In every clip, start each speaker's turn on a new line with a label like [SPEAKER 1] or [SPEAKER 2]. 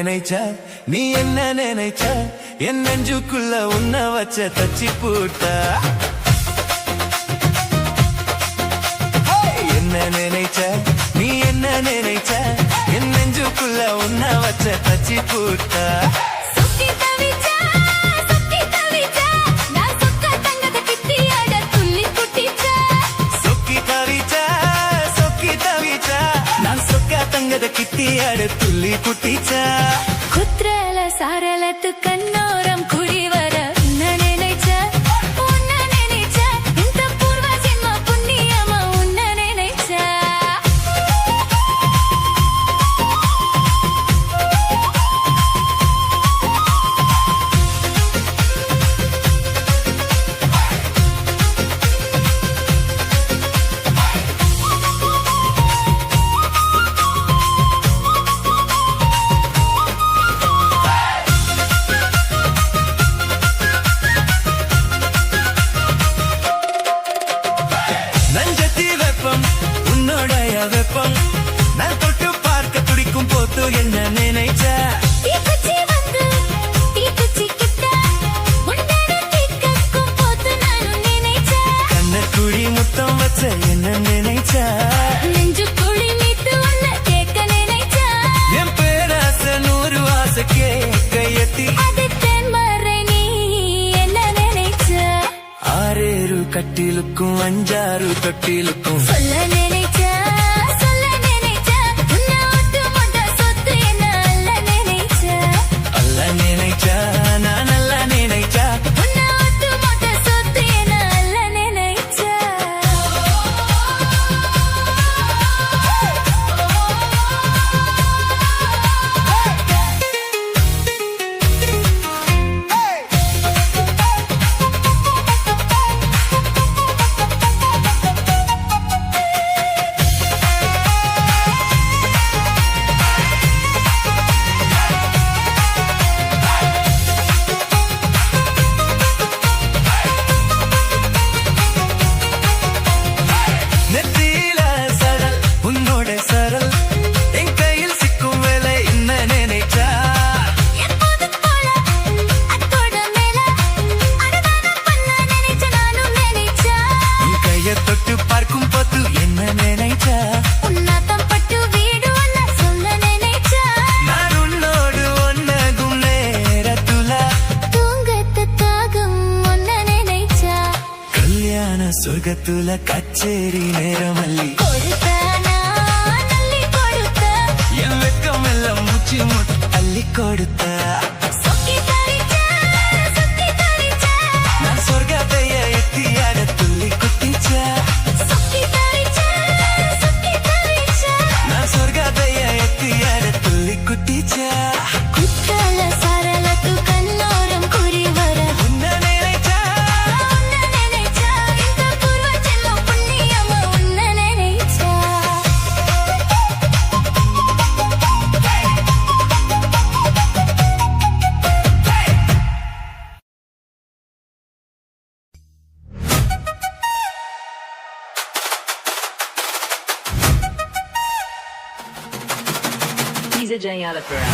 [SPEAKER 1] நினைச்ச நீ என்ன நினைச்ச என் நெஞ்சுக்குள்ள உன்ன வச்ச தச்சி பூட்ட என்ன நினைச்ச நீ என்ன நினைச்ச என் நெஞ்சுக்குள்ள உன்ன வச்ச தச்சி பூட்ட தங்கத கிட்டியாட துள்ளி குட்டிச்சா
[SPEAKER 2] குத்ரல சாரலத்து கண்ணோரம் குடி வர உன்ன நினைச்ச இந்த பூர்வ ஜென்ம புண்ணியமா உன்ன நினைச்ச
[SPEAKER 1] வெப்பம் நான் தொட்டு பார்க்க துடிக்கும் போது என்ன நினைச்ச கண்ணக்குழி முத்தம் வச்ச என்ன நினைச்ச
[SPEAKER 2] நெஞ்சுக்குழி மீட்டு உன்ன கேட்க நினைச்ச
[SPEAKER 1] என் பேராச 100 ஆசை கேட்க எத்தி
[SPEAKER 2] அது தென்மறை நீ என்ன நினைச்ச
[SPEAKER 1] ஆறேறு கட்டிலுக்கும் 5 தொட்டிலுக்கும்
[SPEAKER 2] சொல்ல நினைச்ச தொட்டு பார்க்கும் போது என்ன நினைச்ச உன்னாத்தம் பட்டு வீடு ஒன்ன சொல்ல நினைச்ச
[SPEAKER 1] நான் உன்னோடு ஒன்னகும் நேரத்துல
[SPEAKER 2] தூங்கத்த தாகம் ஒன்ன நினைச்ச
[SPEAKER 1] கல்யாண சொர்க்கத்துல கச்சேரி நேரமல்லி
[SPEAKER 2] கொடுத்தானா நல்லி கொடுத்த
[SPEAKER 1] என் வெக்கம் எல்லாம் மூச்சு முட்டு அள்ளி கொடுத்த நான் சொர்க்கத்தைய எத்தியாட துள்ளி குட்டிச்ச நான் சொர்க்கத்தைய எத்தியாட துள்ளி குட்டிச்ச
[SPEAKER 2] குற்றல சரலத்து கண்ணோரம் குறி வர
[SPEAKER 1] உன்ன நினைச்ச
[SPEAKER 2] இந்த பூர்வ ஜென்ம புண்ணியமா உன்ன நினைச்ச
[SPEAKER 3] DJ Alapura.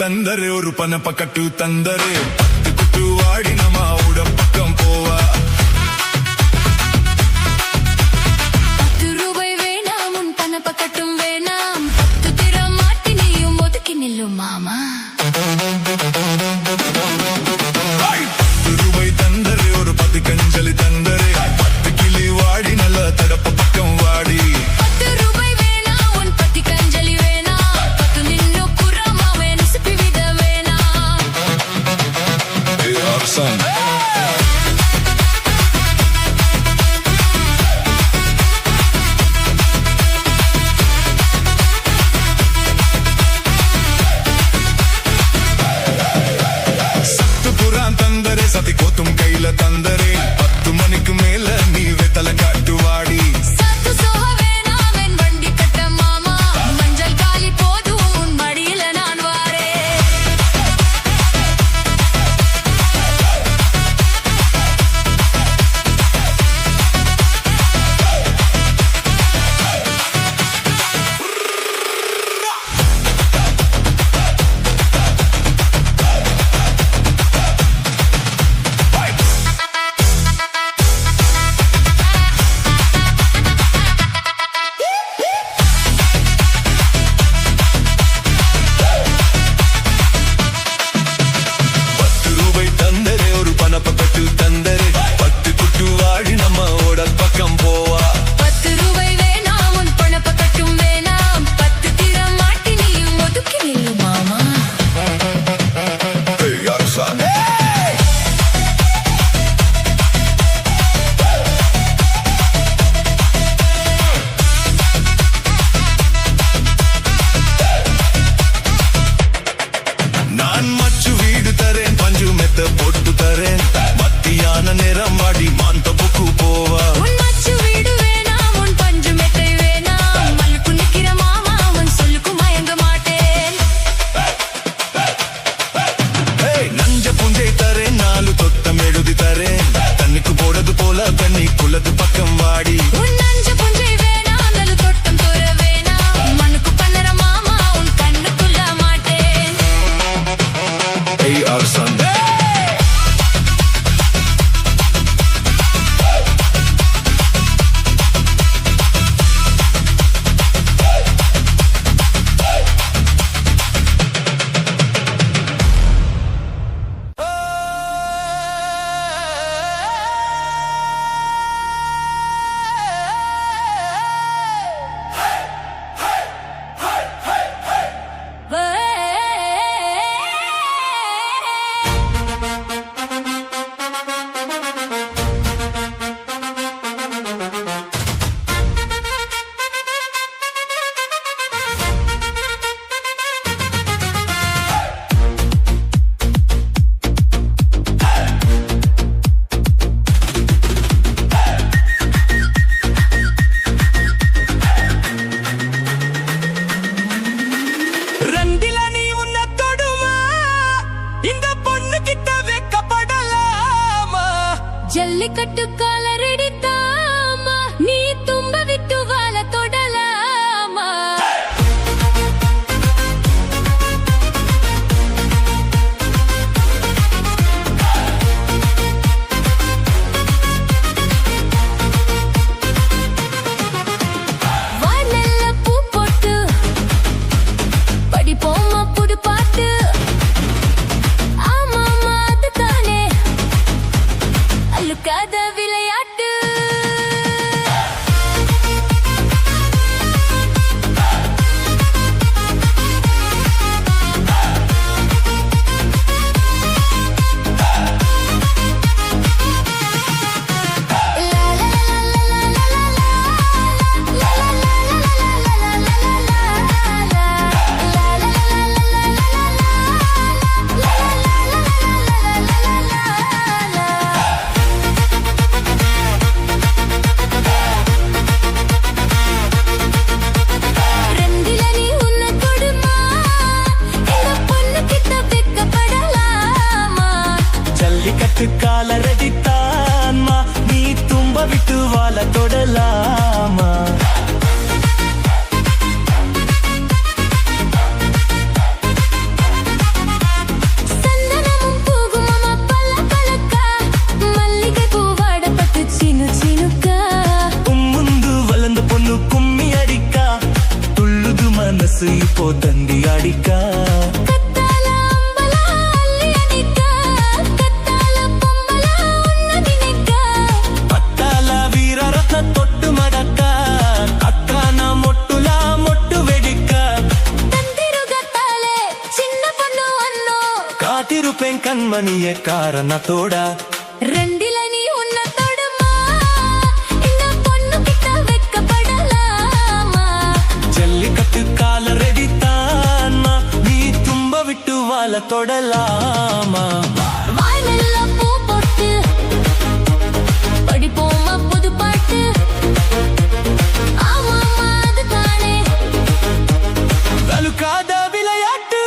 [SPEAKER 4] தந்தரு ஒரு பணப்ப கட்டு தந்தரு பத்து குட்டு வாடி நம்ம உட பக்கம் போவா
[SPEAKER 2] ₹10 வேணாம் உன் பணப்பக்கட்டும் வேணாம் 10 திர மாட்டி நீயும் ஒதுக்கி நில்லு மாமா
[SPEAKER 4] ₹10 தந்தரு ஒரு 10 கஞ்சலி தந்தரு 10 கிளி வாடி நல்ல தடப்ப பக்கம் வாடி
[SPEAKER 2] ₹10 வேணாம் உன் 10 கஞ்சலி வேணாம் 10 நின்னு புறமா வேணும் சிப்பி வித வேணாம்
[SPEAKER 4] அரசன் சதி கோத்தும் கையில தந்தரே 10 மணிக்கு மேல நீ வெத்தல காட்டு வாடி
[SPEAKER 2] சத்து சோக வேணாம் என் வண்டி கட்ட மாமா மஞ்சள் காலி போதும் உன் மடியில நான் வாரேன்
[SPEAKER 4] போட்டு தரேன் மத்தியான நேரம் வாடி மாந்த புக்கு போவா
[SPEAKER 2] உன் மச்சு வீடு வேணாம் உன் பஞ்சு மெத்தை வேணாம் மல்லுக்கு நிக்கிற மாமா உன் சொல்லுக்கு மயங்க மாட்டேன்
[SPEAKER 4] நஞ்ச புஞ்சை தரேன் 4 தொத்தம் எழுதி தரேன் தண்ணிக்கு போடுறது போல தண்ணி குள்ளது பக்கம் வாடி
[SPEAKER 2] உன் நஞ்ச புஞ்சை வேணாம் நலு தொட்டம் தோற வேணாம் மண்ணுக்கு பண்ணற மாமா உன் கண்ணுக்குள்ள மாட்டேன்
[SPEAKER 4] அரசன்
[SPEAKER 2] ஜல்லிக்கட்டு காலரெடித்தாமா நீ தும்ப விட்டு வாழ தொடலாமா வானல்ல பூ போட்டு படிப்போமா புது பாட்டு ஆமாமா அதுதானே அழுக்காத விளையாட்டு
[SPEAKER 1] காலரடித்தான்மா நீ தும்ப விட்டு வாழ தொடலாமா கண்மணிய காரணத்தோட
[SPEAKER 2] ரெண்டில நீ உன்னை தொடுமா இந்த பொண்ணு கிட்ட வெக்கப்படலாமா
[SPEAKER 1] ஜல்லிக்கட்டு கால ரெடி தானா நீ தும்ப விட்டு வாழ தொடலாமா
[SPEAKER 2] வாய் மெல்ல பூ போட்டு படிப்போமா புது பாட்டு ஆமாமா அதுதானே
[SPEAKER 1] வலுக்காத விளையாட்டு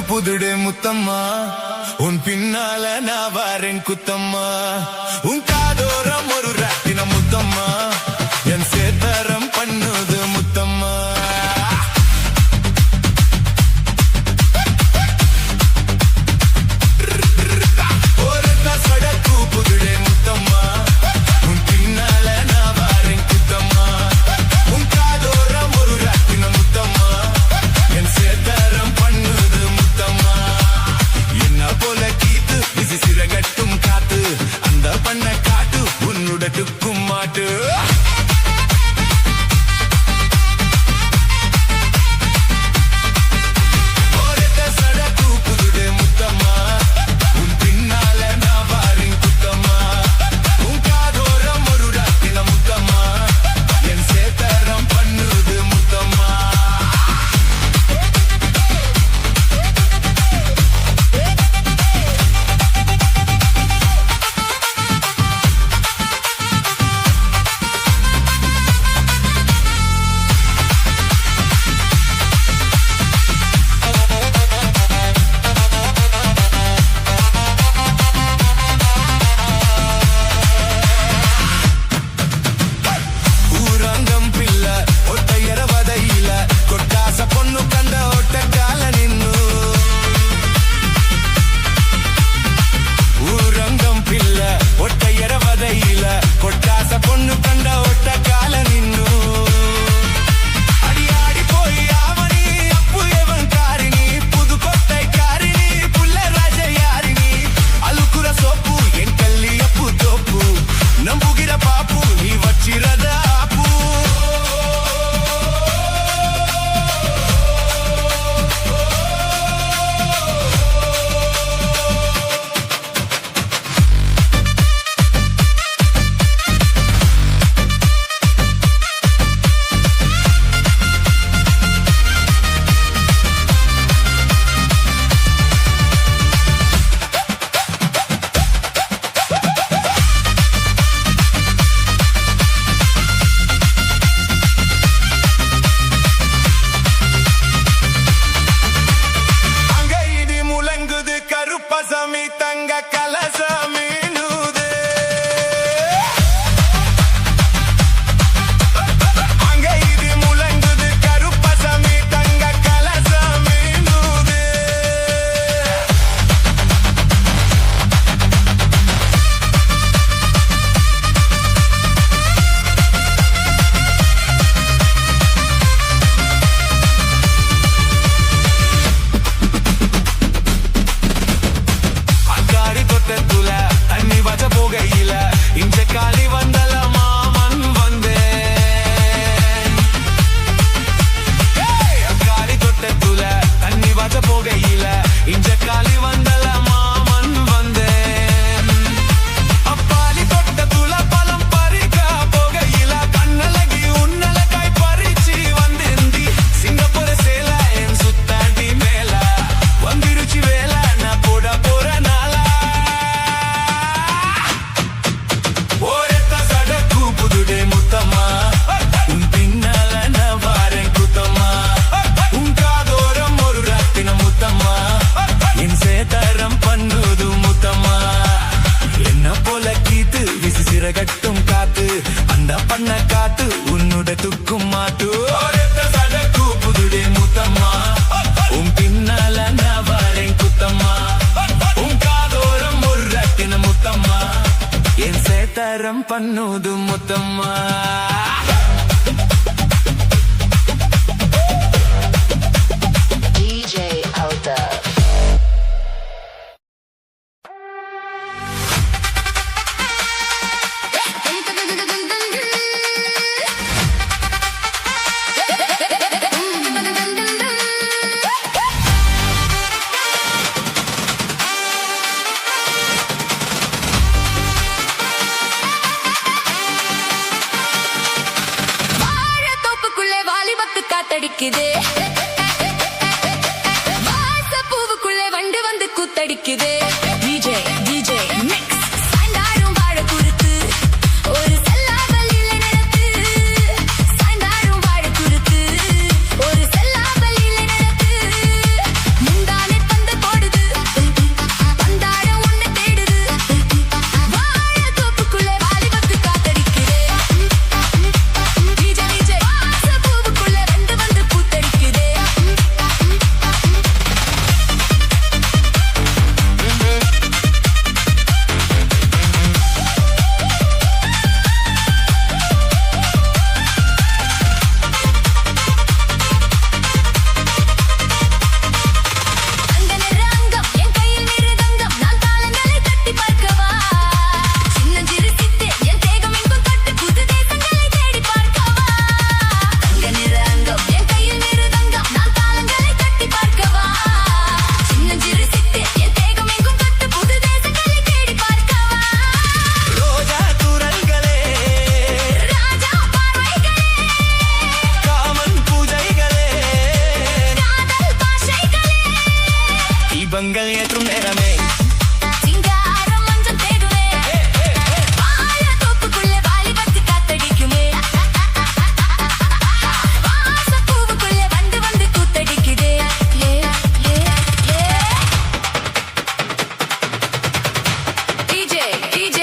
[SPEAKER 4] புதுடே முத்தம்மா உன் பின்னால நான் வாரேன் குத்தம்மா உன் காதோரம் ஒரு ராட்டின முத்தம்மா என் சேதாரம் பண்ணுது முத்தம்மா ஒரு சடக்கு புதுடே முத்தம்மா உன் பின்னால நான் வாரேன் குத்தம்மா உன் காதோரம் ஒரு ராட்டின முத்தம்மா என் சேதாரம் பண்ணுது முத்தம்மா என்ன போல கீத்து விசி சிறகட்டும் காத்து அந்த பண்ண காட்டு உன்னுடட்டுக்கும் மாட்டு கருப்பசாமி தங்க கலசாமி நூதே அங்க இது முழங்குது கருப்பசாமி தங்க கலசாமி நூதே தண்ணி வச்ச போகையில இஞ்ச காலி வந்தல மாமன் வந்தேன் காலி தொட்டத்துல தண்ணி வச்ச போகையில இஞ்ச காலி வந்தல மாமன் வந்தேன் அப்பாலி தொட்டத்துல பழம் பறிக்க போகையில கண்ணலகி உன்னல காய் பறிச்சு வந்தேந்தி சிங்கப்பூர சேல என் சுத்தாடி மேல வந்திருச்சு வேல நான் போட போற நாளா முத்தம்மா உன் பின்னால நான் வாரேன் குத்தம்மா உன் காதோரம் ஒரு ராட்டின முத்தம்மா என் சேதாரம் பண்ணுது முத்தம்மா என்ன போல கீத்து விசி சிறகட்டும் காத்து அந்த பண்ண காத்து உன்னுட துக்கும் மாட்டு சடக்கு புதுடே முத்தம்மா உன் பின்னால நான் வாரேன் குத்தம்மா உன் காதோரம் ஒரு ராட்டின முத்தம்மா என் சேதாரம் பண்ணுது முத்தம்மா
[SPEAKER 3] DJ Alta.
[SPEAKER 2] காத்தடிக்குதே வாசப்பூவுக்குள்ளே வண்டு வந்து கூத்தடிக்குதே DJ மிக்ஸ் சாய்ந்தாடும் வாழ குறுத்து ஒரு செல்லாமல் இல்லை நடத்து சாய்ந்தாடும் வாழ குறுத்து ஒரு செல்லாமல் இல்லை நடத்து முந்தானே தந்த
[SPEAKER 4] தீபங்கள் ஏற்றும் நேரமே
[SPEAKER 2] சிங்காரம் மஞ்சள் தேடுவே வாழைத்தோப்புக்குள்ளே வாலி பத்தி காத்தடிக்குமே வாசப்பூவுக்குள்ளே வந்து வந்து கூத்தடிக்குதே ஏ ஏ ஏ DJ DJ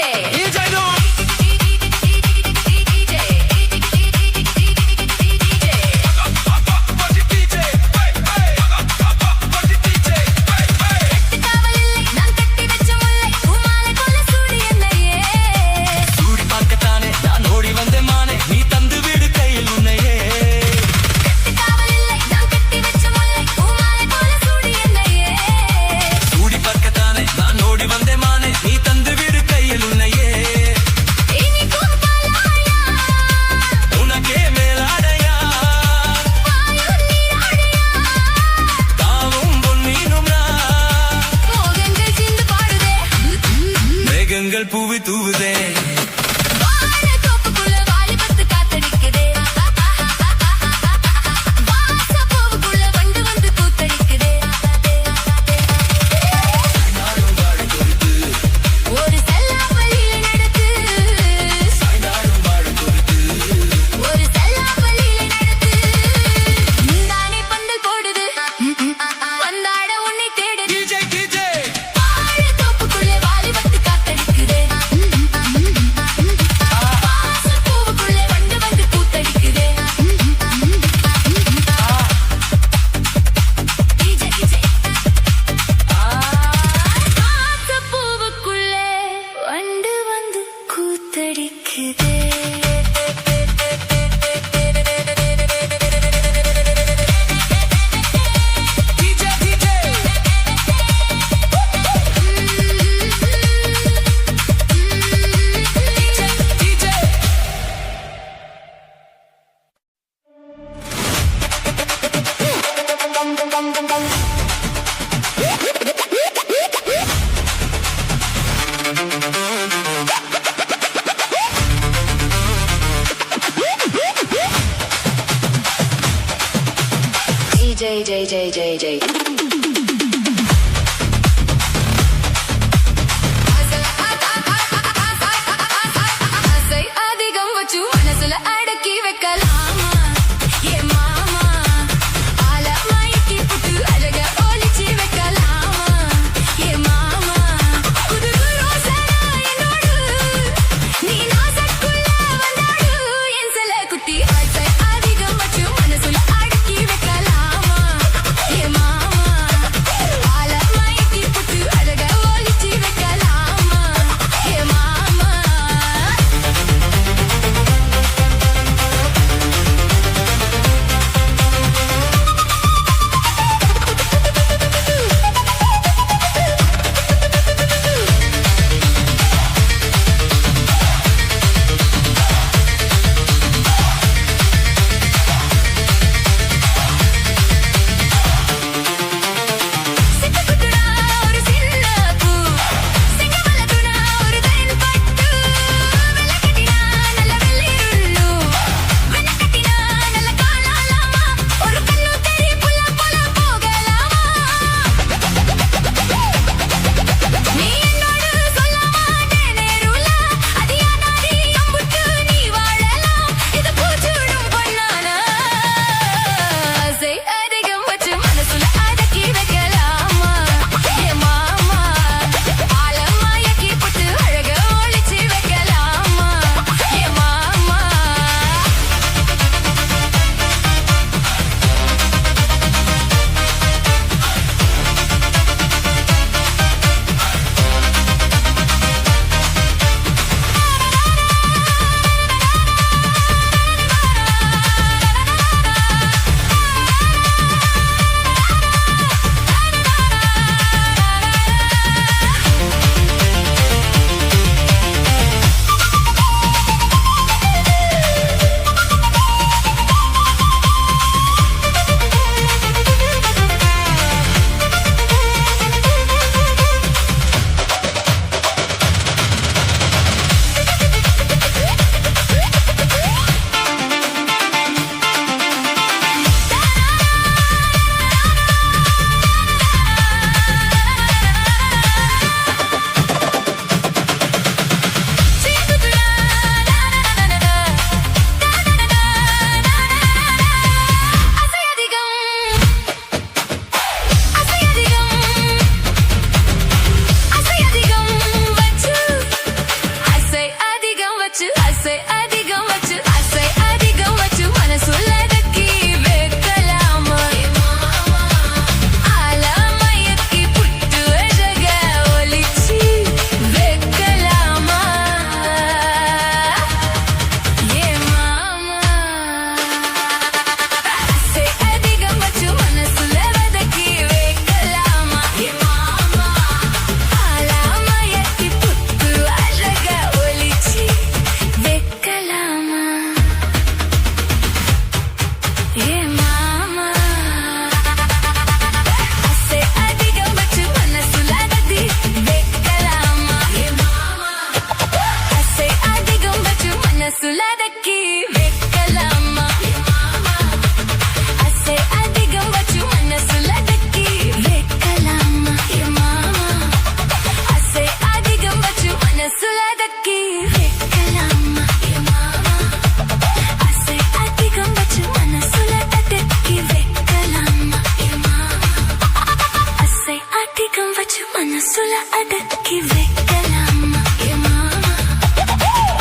[SPEAKER 2] మనసుల అడక్కి వెక్కలమ్మ ఏ మామ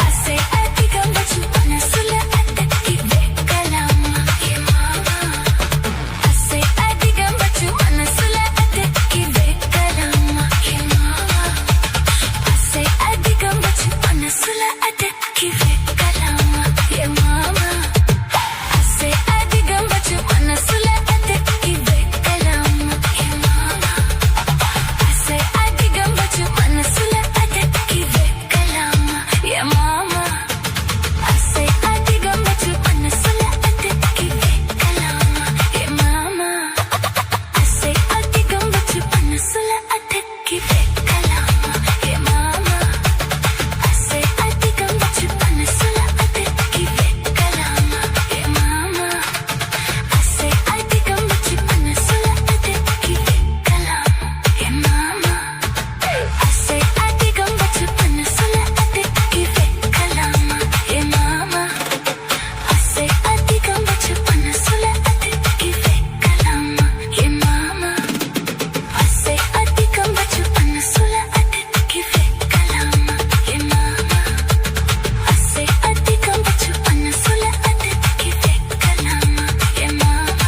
[SPEAKER 2] ఆసే అధికం వచ్చు మనసుల అడక్కి వెక్కలమ్మ ఏ మామ ఆసే అధికం వచ్చు మనసుల అడక్కి వెక్కలమ్మ ఏ మామ ఆసే అధికం వచ్చు మనసుల అడక్కి వెక్కలమ్మ ఏ మామ ఆసే అధికం వచ్చు మనసుల అడక్కి వెక్కలమ్మ ఏ మామ ఆసే అధికం వచ్చు మనసుల అడక్కి వెక్కలమ్మ ఏ మామ ఆసే అధికం వచ్చు మనసుల అడక్కి వెక్కలమ్మ ఏ మామ ఆసే అధికం వచ్చు మనసుల అడక్కి వెక్కలమ్మ ఏ మామ ఆసే అధికం వచ్చు మనసుల అడక్కి వెక్కలమ్మ ఏ మామ ఆసే అధికం వచ్చు మనసుల అడక్కి వెక్కలమ్మ ఏ మామ ఆసే అధికం వచ్చు మనసుల అడక్కి వెక్కలమ్మ ఏ మామ ఆసే అధికం వచ్చు మనసుల అడక్కి వెక్కలమ్మ ఏ మామ ఆసే అధికం వచ్చు మనసుల అడక్కి వెక్కలమ్మ ఏ మామ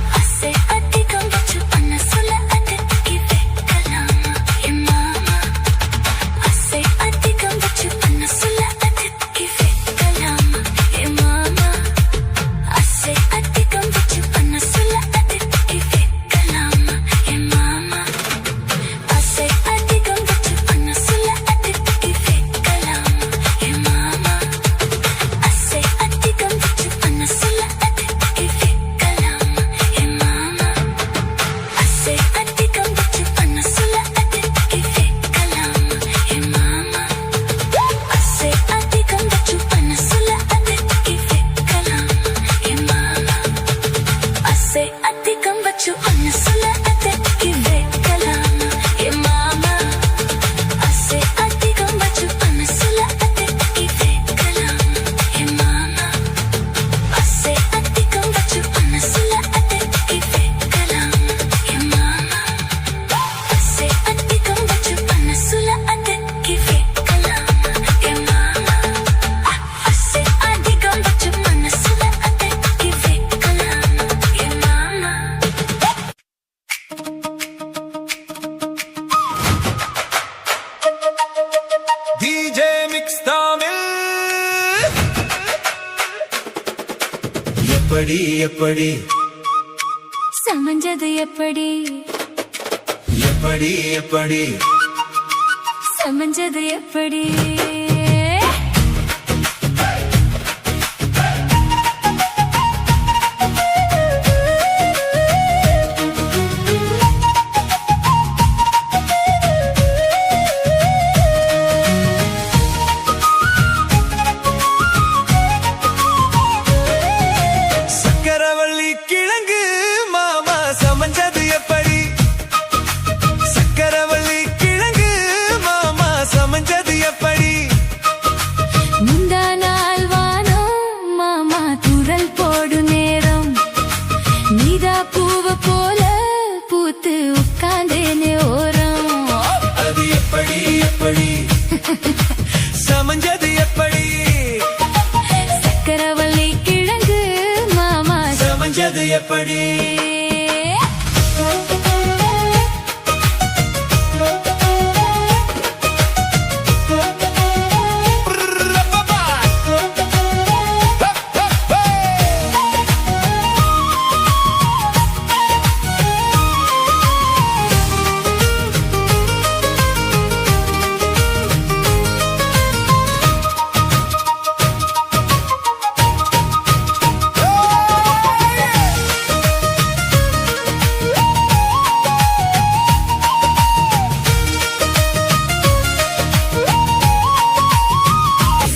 [SPEAKER 2] ఆసే అధికం వచ్చు మనసుల అడక్కి వెక్కలమ్మ ఏ మామ ఆసే అధికం వచ్చు మనసుల అడక్కి వెక్కలమ్మ ఏ మామ ఆసే అధికం వచ్చు మనసుల అడక్కి వెక్కలమ్మ ఏ మామ ఆసే అధికం వచ్చు మనసుల అడక్కి వెక్కలమ్మ ఏ మామ ఆసే అధికం వచ్చు మనసుల అడక్కి వెక్కలమ్మ ఏ మామ ఆసే అధికం వచ్చు మనసుల అడక్కి వెక్కలమ్మ ఏ మామ ఆసే అధికం వచ్చు మనసుల అడక్కి వెక్కలమ్మ ఏ మామ ఆసే అధికం వచ్చు మనసుల అడక్కి వెక్కలమ్మ ఏ మామ ఆసే అధికం వచ్చు మనసుల అడక్కి వెక్కలమ్మ ఏ మామ ఆసే అధికం వచ్చు మనసుల అడక్కి వెక్కలమ్మ ఏ మామ ఆసే అధికం వచ్చు మనసుల అడక్కి వెక్కలమ్మ ఏ మామ ఆసే అధికం వచ్చు మనసుల అడక్కి వెక్కలమ్మ ఏ మామ ఆసే అధికం వచ్చు మనసుల అడక్కి వెక్కలమ్మ ఏ మామ
[SPEAKER 4] DJ Mix Tamil எப்படி எப்படி
[SPEAKER 2] சமஞ்சது எப்படி
[SPEAKER 4] எப்படி எப்படி
[SPEAKER 2] சமஞ்சது எப்படி
[SPEAKER 1] சக்கரவள்ளி கிழங்கு மாமா சமஞ்சது எப்படி சக்கரவள்ளி கிழங்கு மாமா சமஞ்சது எப்படி
[SPEAKER 2] முந்தா நாள் வானம் மாமா துரல் போடு நேரம் நீதா பூவ போல பூத்து உட்கார்ந்தேனே ஓரம்
[SPEAKER 1] அது எப்படி எப்படி சமஞ்சது எப்படி
[SPEAKER 2] சக்கரவள்ளி கிழங்கு மாமா
[SPEAKER 1] சமஞ்சது எப்படி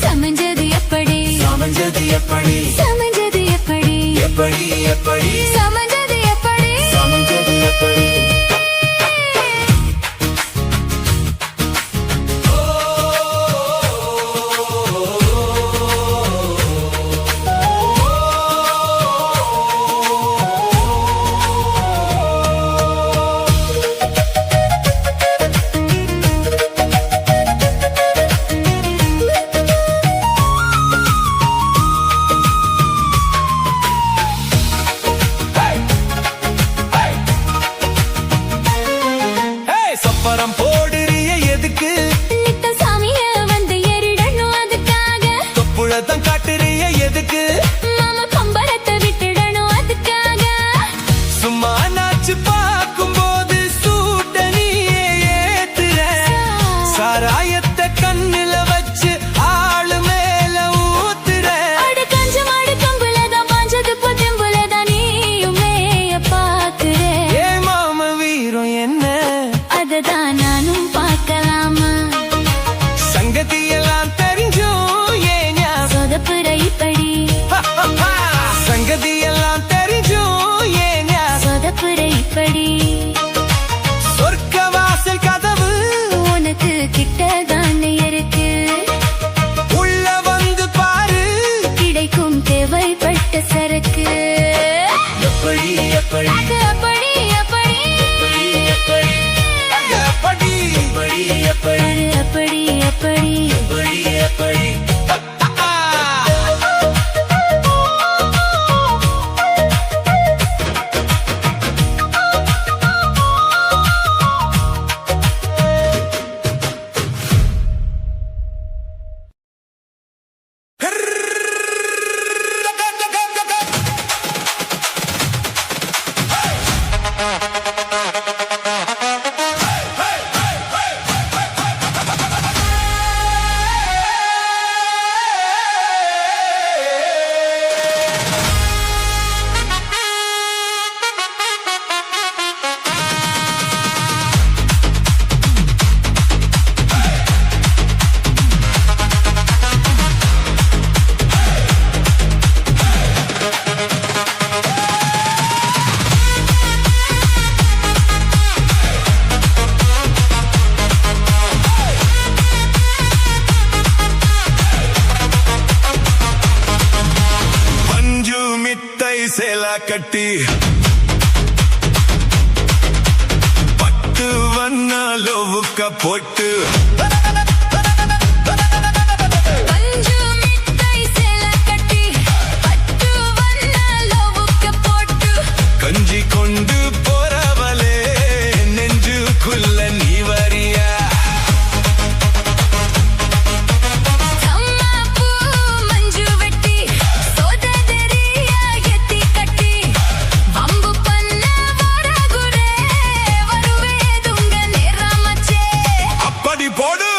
[SPEAKER 2] சமஞ்சது எப்படி
[SPEAKER 1] சமஞ்சது எப்படி
[SPEAKER 2] சமஞ்சது எப்படி
[SPEAKER 1] எப்படி எப்படி
[SPEAKER 2] சமஞ்சது எப்படி
[SPEAKER 1] சமஞ்சது எப்படி
[SPEAKER 4] அப்புறம் போடுறிய எதுக்கு
[SPEAKER 2] நித்த சாமிய வந்து ஏறிடணும் அதுக்காக
[SPEAKER 4] தொப்புளத்தான் காட்டுறிய எதுக்கு
[SPEAKER 2] மாமா பம்பரத்தை விட்டுடணும் அதுக்காக
[SPEAKER 4] சும்மா நாச்சு பார்க்கும்போது சூட்ட நீயே ஏத்துற சாராயத்தை கண்ணுல வச்சு ஆளு மேல ஊத்துற
[SPEAKER 2] அட கஞ்ச மாடு கம்புலதான் பாஞ்சது பொத்தம்புலதான் நீயும் மேய பாக்குற
[SPEAKER 4] ஏ மாம வீரம் என்ன
[SPEAKER 2] அததான் நானும் பார்க்கலாமா
[SPEAKER 4] சங்கதியெல்லாம் தெரிஞ்சும் ஏன்
[SPEAKER 2] சொதப்புற இப்படி
[SPEAKER 4] சங்கதியெல்லாம் தெரிஞ்சும் ஏன்
[SPEAKER 2] சொதப்புற இப்படி
[SPEAKER 4] சொர்க்க வாசல் கதவு
[SPEAKER 2] உனக்கு கிட்டதானே இருக்கு
[SPEAKER 4] உள்ள வந்து பாரு
[SPEAKER 2] கிடைக்கும் தேவைப்பட்ட சரக்கு
[SPEAKER 4] எப்படி எப்படி
[SPEAKER 2] அது அப்படி அப்படி
[SPEAKER 4] எப்படி எப்படி எப்படி
[SPEAKER 2] அது அப்படி அப்படி
[SPEAKER 4] எப்படி எப்படி பஞ்சு மிட்டை சேல கட்டி பட்டு வண்ண லோவுக்க போட்டு
[SPEAKER 2] பஞ்சு மிட்டாய் சேல கட்டி பட்டு வண்ண லோவுக்க போட்டு
[SPEAKER 4] கஞ்சி கொண்டு போறவளே நெஞ்சுக்குள்ள நீ வரியா
[SPEAKER 2] அம்மா பூ மஞ்சு வெட்டி சோதரியா எத்தி கட்டி வம்பு பண்ண வரகுரே வருவேதுங்க நேரமச்சே
[SPEAKER 4] அப்படி போடு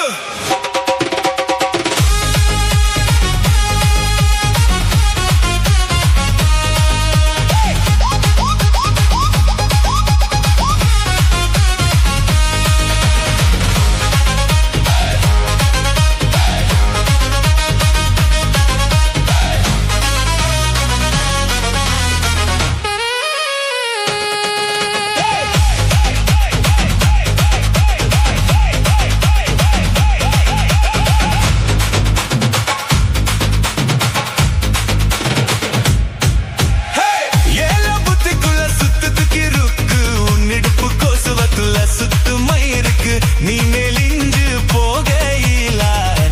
[SPEAKER 4] ஏல புத்திக்குள்ள சுத்துக்கு இருக்கு உன்னிடுப்பு கோசுவத்துல சுத்துமை இருக்கு நீ மெலிஞ்சு போகையில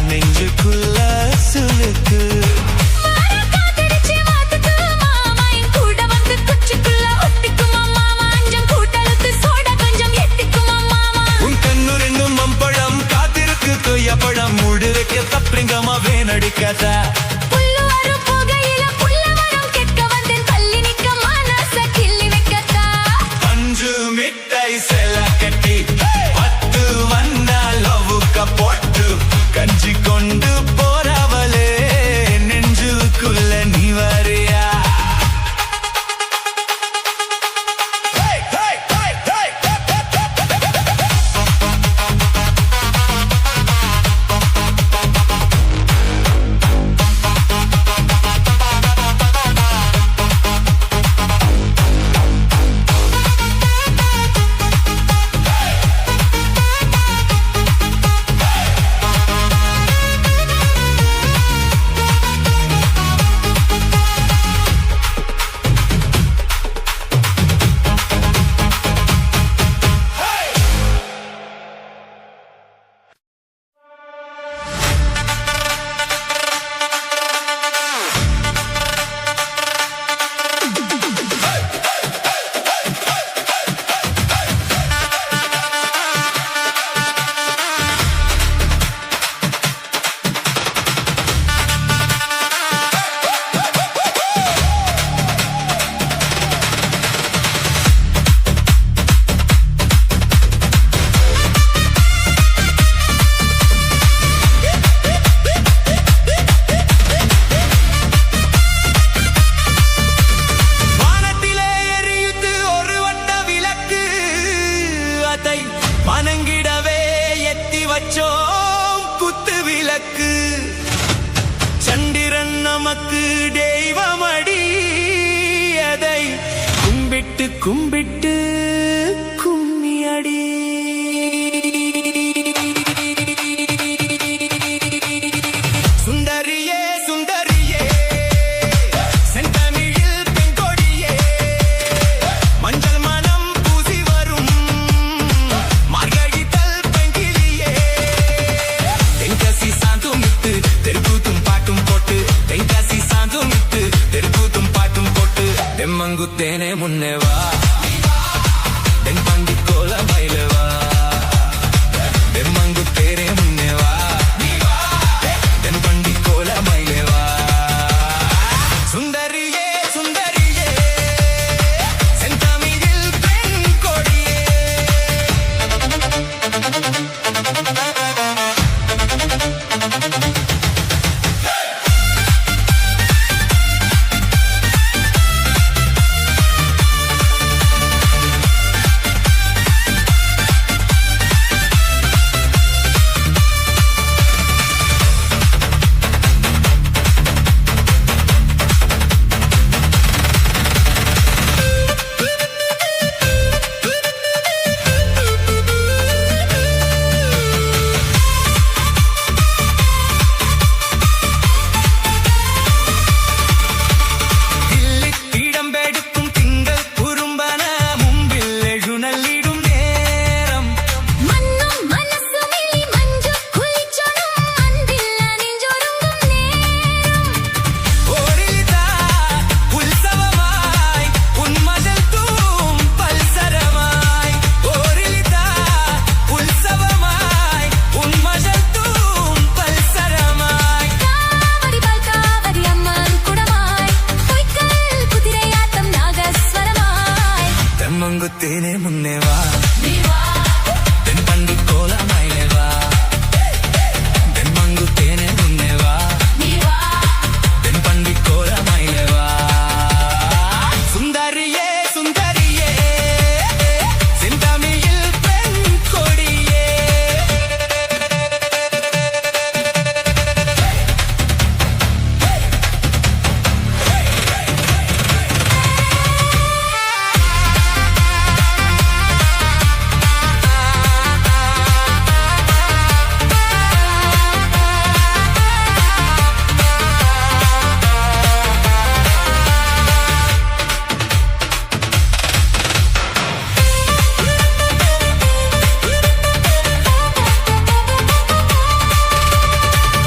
[SPEAKER 4] நெஞ்சுக்குள்ள சுலுக்கு
[SPEAKER 2] காத்தடிச்சு வாத்துக்கு மாமா என் கூட வந்து குச்சிக்குள்ள ஒட்டிக்குமா மாமா அஞ்சம் கூட்டலுக்கு சோடா கொஞ்சம் எட்டிக்குமா மாமா
[SPEAKER 4] உன் கண்ணு ரெண்டும் மம்பழம் காத்திருக்கு கொய்யப்பழம் மூடு வைக்க தப்பிங்கம்மா வேணடிக்காத
[SPEAKER 2] புல்லு வரும் புகையில புல்ல வரும் கேட்க வந்தேன் பள்ளி நிக்க மனச கிள்ளி வைக்கத்தா
[SPEAKER 4] பஞ்சு மிட்டாய் சேல கட்டி பத்து வண்ண லோவுக்க போட்டு கஞ்சி கொண்டு போறவளே நெஞ்சுக்குள்ள நீ வரியா வச்சோம் குத்து விளக்கு சந்திரன் நமக்கு தெய்வமடி அதை கும்பிட்டு கும்பிட்டு கும்மியடி சுந்தரியே சுந்தரியே செந்தமிழில் பெண்கொடியே மஞ்சள் மனம் பூசி வரும் மார்கழித்தல் பெண்கிளியே தென்காசி சாந்துமிட்டு தெருக்கூத்தும் பாட்டும் போட்டு தென்காசி சாந்துமிட்டு தெருக்கூத்தும் பாட்டும் போட்டு தெம்மங்குத்தேனே முன்னே வா தென்பண்டி கோல மயிலவா தெம்மங்குத்தேனே முன்னே வா தென்பண்டி கோல மயிலவா சுந்தரியே சுந்தரியே செந்தமிழில் பெண் கொடியே இடம்பெடுக்கும் திங்கள் குறும்பன மும்பில் எழுநல்லிடும் நேரம்
[SPEAKER 2] மண்ணும் மனசுமிலி மஞ்சு குளிச்சொடும் அன்பில் அணிஞ்சொருங்கும் நேரம்
[SPEAKER 4] ஓரிலிதா உற்சவமாய் உன் மகள் தூம் பல்சரமாய் ஓரிலிதா உற்சவமாய் உன் மகள் தூம் பல்சரமாய்
[SPEAKER 2] காவடி பால் காவடி அம்மன் குடமாய் பொய்க்கல் குதிரையாட்டம் நாகஸ்வரமாய்
[SPEAKER 4] தெம்மங்குத்தேனே முன்னே வா
[SPEAKER 2] நீ வா
[SPEAKER 4] தென்பண்டி கோல மயிலே வா தெம்மங்குத்தேனே முன்னே வா
[SPEAKER 2] நீ வா
[SPEAKER 4] தென்பண்டி கோல மயிலே வா சுந்தரியே சுந்தரியே செந்தமிழில் பெண் கொடியே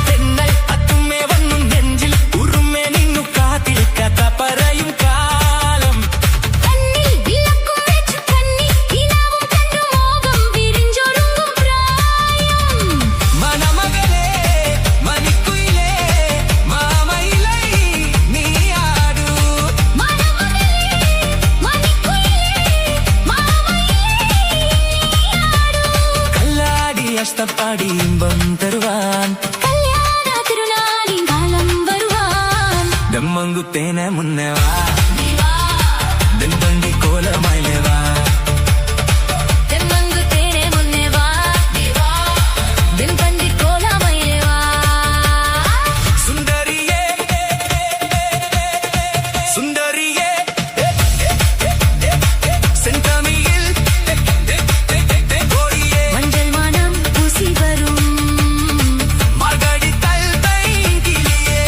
[SPEAKER 4] തെന്നൽ അത്തുമ്മേ വന്നും നെഞ്ചിൽ ഉറുമേ നിന്നു കാത്തിരിക്കാത്ത പറയും കാലം
[SPEAKER 2] കണ്ണിൽ വിളക്കും വെച്ചു കണ്ണി കിനാവും കണ്ടു മോഹം വിരിഞ്ചൊരുങ്ങും പ്രായം
[SPEAKER 4] മണമകളേ മണിക്കുയിലേ മാമയിലൈ നീയാടൂ
[SPEAKER 2] മണമകളേ മണിക്കുയിലേ മാമയിലേ
[SPEAKER 4] കല്ലാടി അഷ്ടപ്പാടി ഇമ്പം തരുവാൻ
[SPEAKER 2] കല്യാണ തിരുനാളിൻ കാലം വരുവാൻ
[SPEAKER 4] ദമ്മങ്കുത്തേനെ മുന്നേ വാ
[SPEAKER 2] നീ വാ
[SPEAKER 4] തെൻപണ്ടി കോല മയിലേ വാ
[SPEAKER 2] തെമ്മങ്കുത്തേനെ മുന്നേ വാ നീ വാ വെൺപണ്ടി കോലമയിലേ വാ
[SPEAKER 4] സുന്ദരിയേ സുന്ദരിയേ സെന്തമിഴിൽ കൊടിയേ
[SPEAKER 2] மஞ்சள் மனம் பூசி வரும்
[SPEAKER 4] மார்கழித்தல் பைங்கிளியே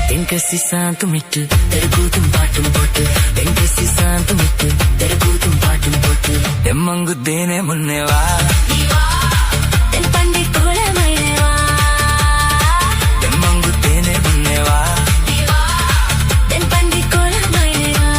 [SPEAKER 5] தென்கசி சாந்துமிட்டு தெருக்கூத்தும் பாட்டும் போட்டு தென்கசி சாந்துமிட்டு தெருக்கூத்தும் பாட்டும் போட்டு
[SPEAKER 4] தெம்மங்குத்தேனே முன்னே வா
[SPEAKER 2] நீ வா தென்பண்டி கோலமயிலே வா
[SPEAKER 4] தெம்மங்குத்தேனே முன்னே வா
[SPEAKER 2] நீ வா தென்பண்டி கோலமயிலே வா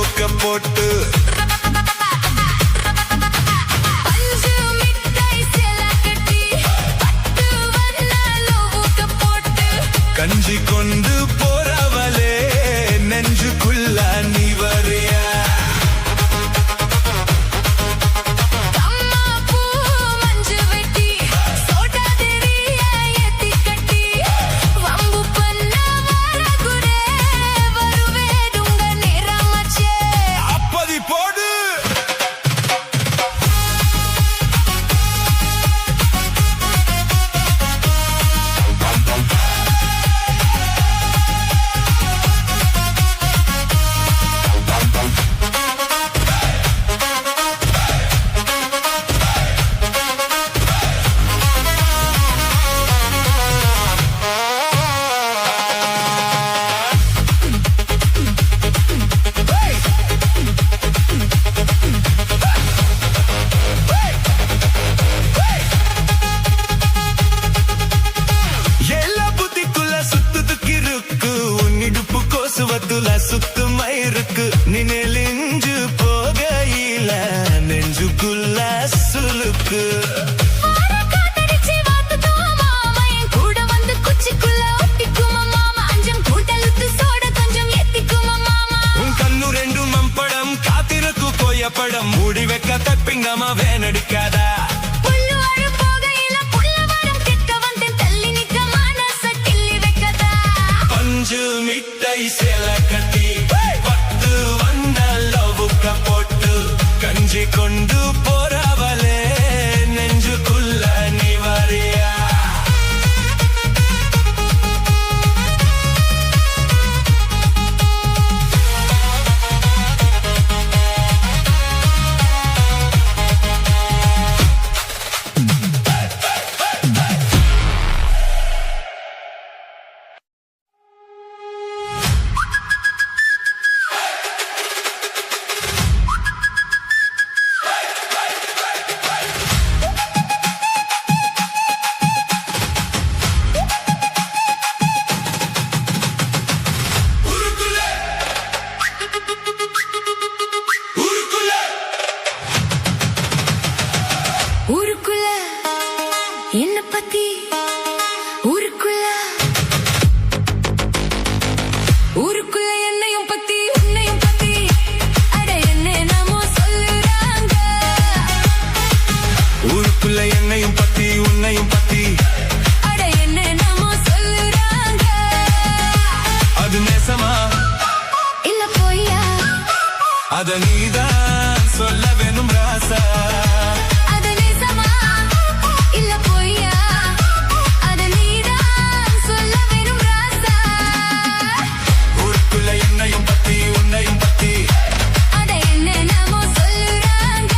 [SPEAKER 4] லவ்வுக்க போட்டு
[SPEAKER 2] பஞ்சு மிட்டாய் சேல கட்டி பட்டு வண்ண லவ்வுக்கு போட்டு
[SPEAKER 4] கஞ்சி கொண்டு போறவளே நெஞ்சுக்குள்ள நீ வரியா
[SPEAKER 2] அம்மா பூ மஞ்சு வெட்டி சோடா தெரிய ஏத்தி கட்டி வம்பு பண்ண வரகுரே வருவேடுங்க நேரமாச்சே
[SPEAKER 4] அப்பதி போடு எல்லா புத்திக்குள்ள சுத்துதுக்கு இருக்கு உன்னிடுப்பு கோசுவத்துல சுத்துமை இருக்கு நீ நெலிஞ்சு போகையில நெஞ்சுக்குள்ள சுலுக்கு
[SPEAKER 2] காத்தடிச்சு வாத்துக்குமா மாமா என் கூட வந்து குச்சிக்குள்ள ஒட்டிக்குமா மாமா அஞ்சம் கூட்டலுத்து சோட கொஞ்சம் ஏத்திக்குமா மாமா
[SPEAKER 4] உன் கண்ணு ரெண்டும் மம்படம் காத்திருக்கு கோயப்படம் மூடி வைக்க தப்பிங்கம்மா வேனடிக்காதா
[SPEAKER 2] புல்லு அழு போகையில புள்ள வரம் கெட்ட வந்தேன் தள்ளி நிக்க மனச கிள்ளி வைக்கதா
[SPEAKER 4] பஞ்சு மிட்டாய் சேல கட்டி பத்து வண்ண லவ்வுக்க போட்டு கஞ்சி கொண்டு போறவளே நெஞ்சுக்குள்ள நீ வரியா
[SPEAKER 2] ஊருக்குள்ள என்ன பத்தி ஊருக்குள்ள என்னையும் பத்தி உன்னையும் பத்தி அட என்ன நாமோ சொல்லுறாங்க
[SPEAKER 4] ஊருக்குள்ள என்னையும் பத்தி உன்னையும் பத்தி
[SPEAKER 2] அட என்ன நாமோ சொல்லுறாங்க
[SPEAKER 4] அது நேசமா
[SPEAKER 2] இல்ல போய்யா
[SPEAKER 4] அத நீதான் சொல்ல வேணும் ராசா
[SPEAKER 2] அது நேசமா இல்ல போய்யா அத நீதான் சொல்ல வேணும் ராசா
[SPEAKER 4] ஊருக்குள்ள என்னையும் பத்தி உன்னையும் பத்தி
[SPEAKER 2] அட என்ன நாமோ சொல்லுறாங்க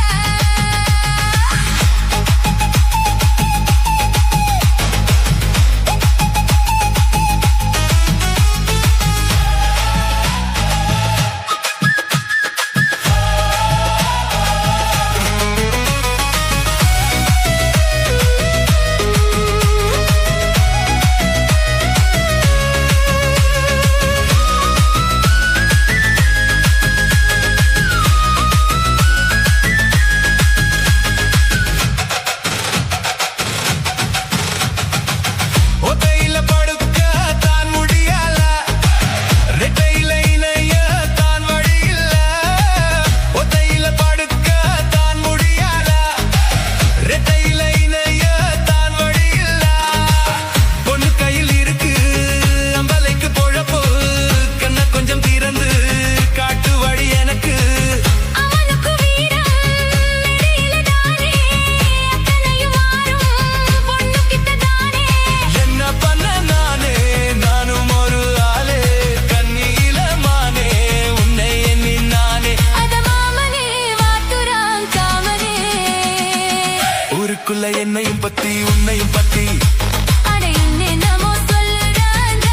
[SPEAKER 4] ஒத்தையில படுக்க தான் முடியல ரெட்டையில இணைய தான் வழி இல்ல ஒத்தையில படுக்க தான் முடியல ரெட்டையில இணைய தான் வழி இல்ல பொண்ணு கையில் இருக்கு அம்பலைக்கு பொழப்பு கண்ண கொஞ்சம் திறந்து காட்டு வழி எனக்கு
[SPEAKER 2] அவனுக்கு வீரம் நெடியில தானே அத்தனையும் மாறும் பொண்ணு கிட்ட தானே
[SPEAKER 4] என்ன பண்ண நானே நானும் ஒரு ஆளே கண்ணியில மானே உன்னை எண்ணி நானே
[SPEAKER 2] அத மாமனே வாத்துறான் காமனே
[SPEAKER 4] ஊருக்குள்ள என்னையும் பத்தி உன்னையும் பத்தி
[SPEAKER 2] அட என்ன நாமோ சொல்லுறாங்க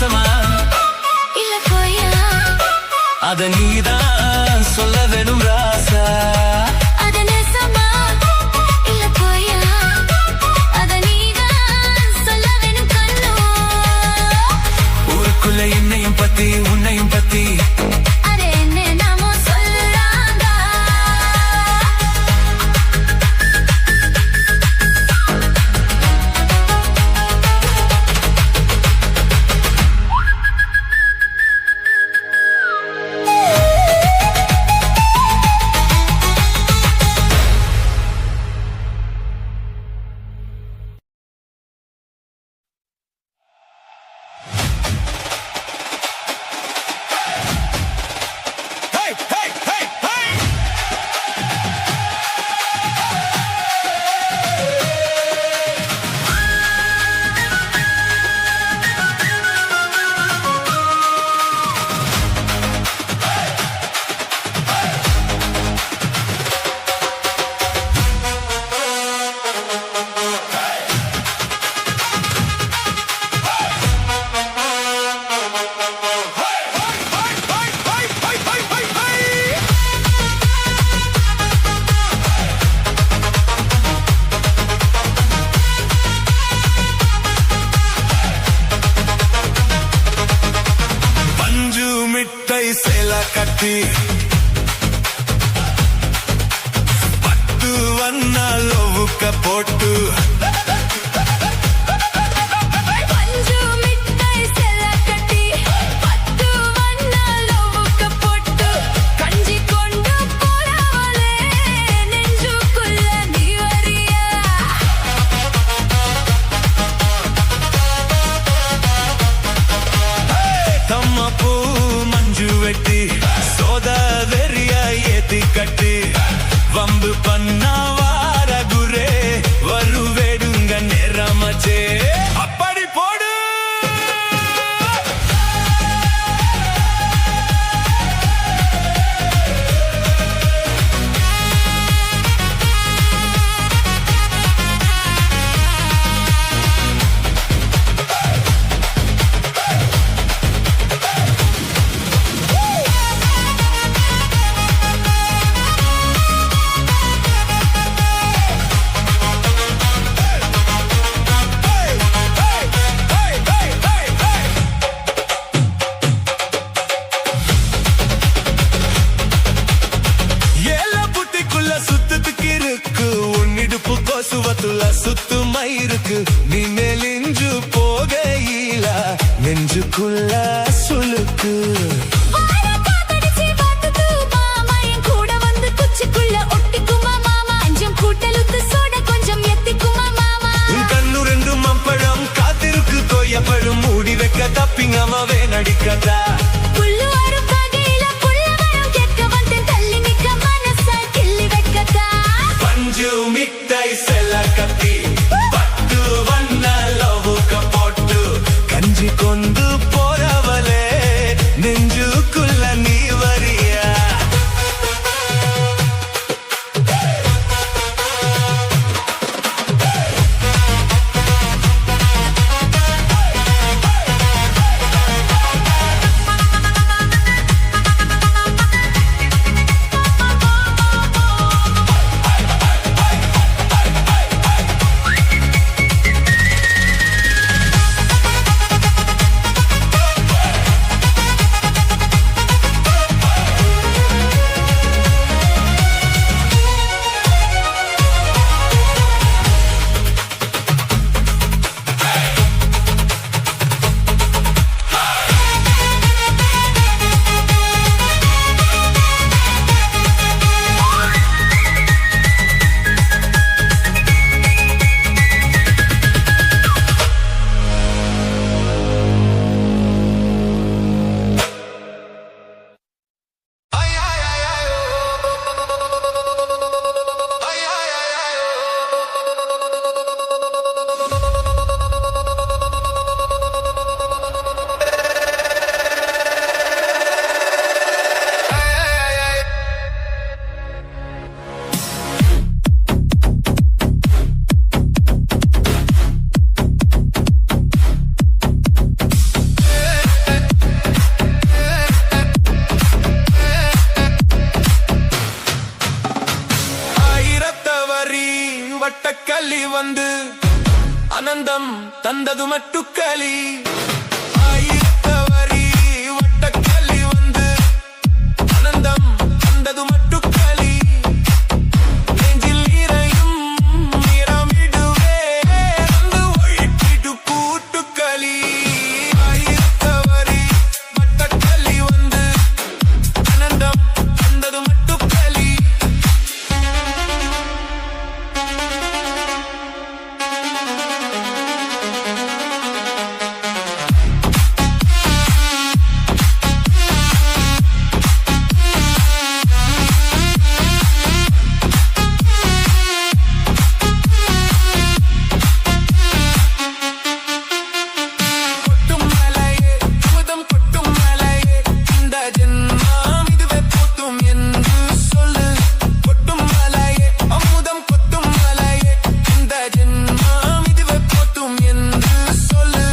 [SPEAKER 4] நெசமா
[SPEAKER 2] இல்ல போயா
[SPEAKER 4] அத நீதான் சொல்ல வேணும் ராசா
[SPEAKER 2] அத நெசமா இல்ல போயா அத நீதான் சொல்ல வேணும் கண்ணோ
[SPEAKER 4] ஊருக்குள்ள என்னையும் பத்தி உன்னையும் பத்தி
[SPEAKER 2] அது என்ன நாமோ சொல்றாங்க
[SPEAKER 4] Hey, hey, hey, hey! பஞ்சு மிட்டை சேல கட்டி பத்து வண்ண லோவுக்க போட்டு
[SPEAKER 2] பஞ்சு மிட்டாய் செல்ல கட்டி பத்து வண்ண லோவுக்க போட்டு கஞ்சி கொண்டு போறவளே நெஞ்சுக்குள்ள நீ வரியா
[SPEAKER 4] தம்ம பூ மஞ்சு வெட்டி சோத வெறிய ஏத்தி கட்டி வம்பு பண்ணா வார குரே வருவேடுங்க நேரமச்சே அப்படி போடு ஏல புட்டிக்குள்ள சுத்துக்கு இருக்கு உன்னிடுப்பு கொசுவத்துல சுத்து மயிருக்கு நீ நெலிஞ்சு போகையில நெஞ்சுக்குள்ள சுளுக்கு
[SPEAKER 2] வார காத்தடிச்சி வாத்துது மாமா என் கூட வந்து குச்சிக்குள்ள ஒட்டிக்குமா மாமா அஞ்சம் கூட்டலுக்கு சோட கொஞ்சம் எத்திக்குமா மாமா
[SPEAKER 4] உன் கண்ணு ரெண்டும் மம்பழம் காத்திருக்கு கொய்யப்பழும் மூடி வைக்க தப்பிங்கமாவே நடிக்கதா
[SPEAKER 2] புல்லு வரும் பகையில புள்ள வரம் கேட்க வந்தேன் தள்ளி நிக்க மனச கிள்ளி வைக்கதா
[SPEAKER 4] பஞ்சு மிட்டை செல்ல கத்தி பத்து வண்ண லோவுக்க போட்டு கஞ்சி கொண்டு போறவளே நெஞ்சுக்குள்ள நீ வரியா ஆனந்தம் தந்தது மட்டுக்களி ஆயிரத்தவரி வட்டக்களி வந்து ஆனந்தம் தந்தது மட்டுக்களி நெஞ்சில் இறையும் நிறமிடுவே வந்து ஒழிக்கிட்டு கூட்டுக்களி ஆயிரத்தவரி வட்டக்களி வந்து ஆனந்தம் தந்தது மட்டுக்களி கொட்டும் மலையே அமுதம் கொட்டும் மலையே இந்த ஜென்மம் இதுவே போதும் என்று சொல்லு கொட்டும் மலையே அமுதம் கொட்டும் மலையே இந்த ஜென்மம் இதுவே போதும் என்று சொல்லு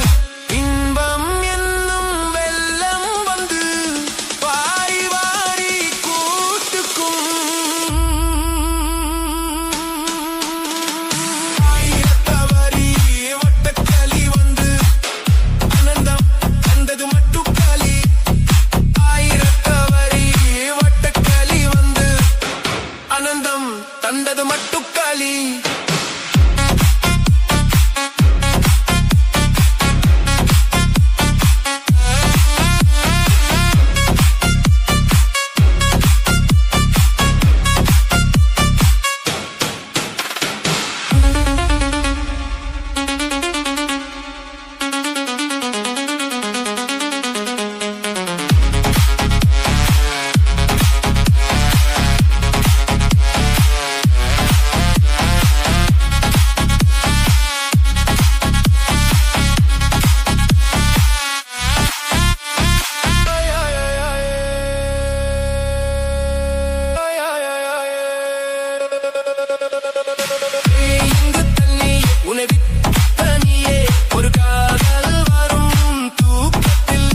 [SPEAKER 4] இன்பம் என்னும் வெள்ளம் வந்து வாரி வாரி கூட்டுக்கும் ஆயிரத்தவரி வட்டக்களி வந்து ஆனந்தம் தந்தது மட்டுக்களி ஆயிரத்தவரி வட்டக்களி வந்து ஆனந்தம் தந்தது மட்டுக்களி இங்கு தண்ணி உன்னை வித்தனியே ஒரு காதல் வரும் தூக்கத்தில்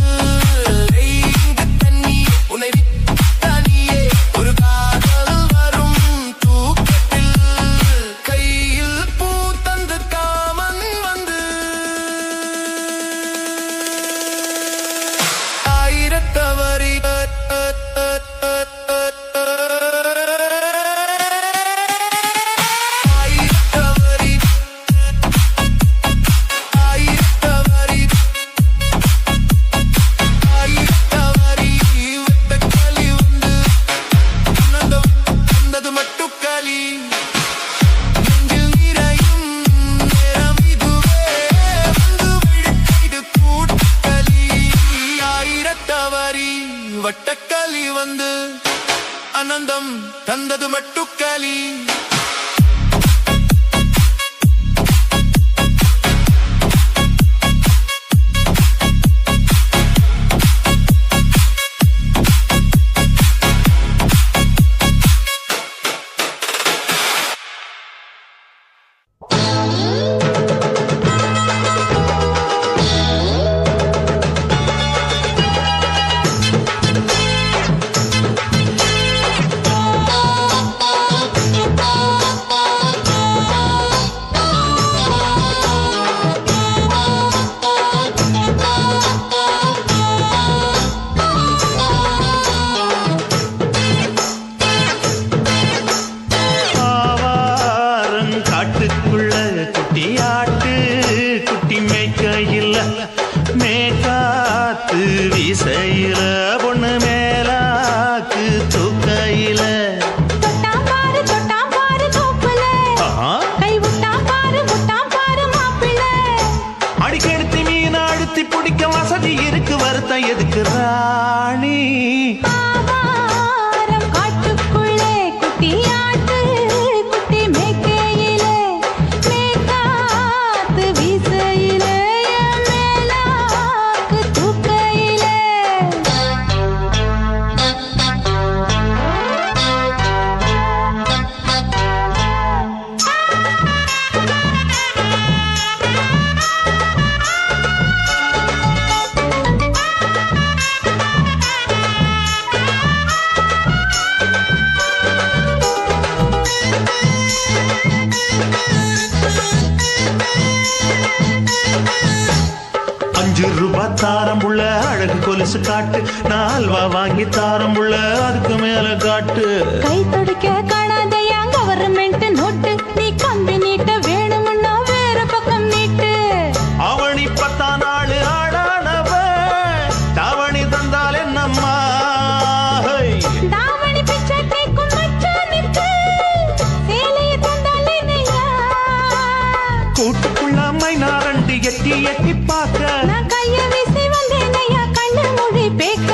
[SPEAKER 4] இங்கு தண்ணி உன்னை வித்தனியே ஒரு காதல் வரும் தூக்கத்தில் கையில் பூ தந்து காமன் வந்து ஆயிரத்தவரி ஆயிரத்தவரி ஆயிரத்தவரி ஆயிரத்தவரி வட்டக்களி வந்து ஆனந்தம் தந்தது மட்டுக்களி நெஞ்சில் நிறையும் நேரம் இதுவே வந்து விழித்திடு கூட்டுக்களி ஆயிரத்தவரி வட்டக்களி வந்து ஆனந்தம் தந்தது மட்டுக்களி
[SPEAKER 6] ஆவாரங்காட்டுக்குள்ள குட்டியாட்டு குட்டி மேய்க்கையில் மேற்காத்து வீசையில பொண்ணு மேலாக்கு தூக்கையில
[SPEAKER 2] தொட்டாம் பாரு தோப்புல கை விட்டாம் பாரு மாப்பிள்ளை
[SPEAKER 6] அடிக்கெடுத்து மீன் அழுத்தி பிடிக்க வசதி இருக்கு வருத்தம் எதுக்கு ராணி
[SPEAKER 2] ஆவாரம் காட்டுக்குள்ளே குட்டியாட்டு குட்டி மேய்க்கையிலே மேற்காத்து வீசையிலே என் மேலாக்கு தூக்கையிலே
[SPEAKER 6] ரூபாய் தாரம்புள்ள அழகு கொலுசு காட்டு, நான் அல்வா வாங்கி தாரம்புள்ள அதுக்கு மேல காட்டு.
[SPEAKER 2] கை துடிக்க காணாதையா கவர்மெண்ட் நோட்டு, நீ கம்பி நீட்ட வேணும்னா வேற பக்கம் நீட்டு.
[SPEAKER 6] அவனி 10 நாள் ஆடானவ தாவணி தந்தால் என்னம்மா?
[SPEAKER 2] தாவணி பிச்சை கேக்கும் மச்சானுக்கு சேலையை தந்தால் என்னையா?
[SPEAKER 6] கூட்டுக்குள்ள மைனாரண்டி எட்டி எட்டி பார்க்க,
[SPEAKER 2] நான் கைய வீசி வந்தேனையா கண்ணு மொழி பேக்க.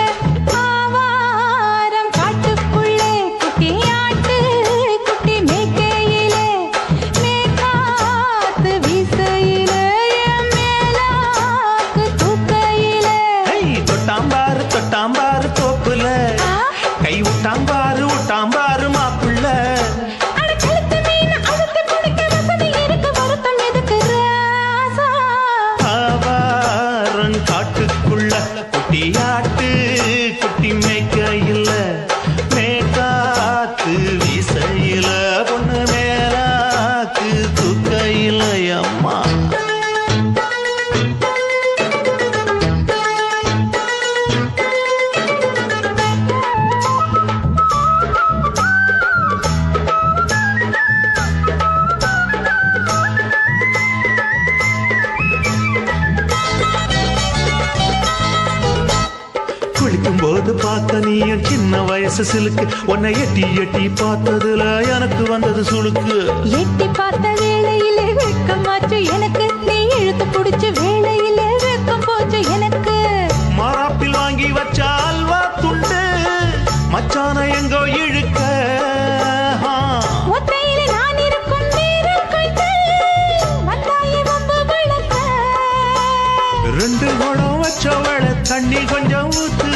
[SPEAKER 2] ஆவாரம் காட்டுக்குள்ளே குட்டி ஆட்டு குட்டி மேய்க்கையிலே, மேற்காத்து வீசையிலே, என் மேலாக்கு தூக்கையிலே.
[SPEAKER 6] தொட்டாம்பாரு தோப்புல, கை விட்டாம்பாரு மாப்புள்ள.
[SPEAKER 2] அட கழுத்து மீன் அழுத்தி பிடிக்க வசதி இருக்கு, வருத்தம் எதுக்கு ராசா?
[SPEAKER 6] ஆவாரம் காட்டுக்குள்ள குட்டியாட்டு குட்டி மேய்க்கையில, மேற்காத்து வீசையில, பொண்ணு மேலாக்கு தூக்கையில அம்மா. குளிக்கும் போது பார்த்த நீயும் சின்ன வயசு சிலுக்கு, உன்னை எட்டி எட்டி பார்த்ததுல எனக்கு வந்தது சுளுக்கு.
[SPEAKER 2] எட்டி பார்த்த வேளையிலே வெட்கமாச்சு எனக்கு, நீ இழுத்து பிடிச்ச வேளையிலே வெட்கம் போச்சு எனக்கு.
[SPEAKER 6] மராப்பில் வாங்கி வச்ச அல்வா துண்டு மச்சான எங்கோ இழுக்க.
[SPEAKER 2] ஒத்தையிலே நான் இருக்கும் நேரம் கழித்து வந்தாயே வம்பு விளக்க.
[SPEAKER 6] 2 குடம் வச்சவள தண்ணி கொஞ்சம் ஊத்து.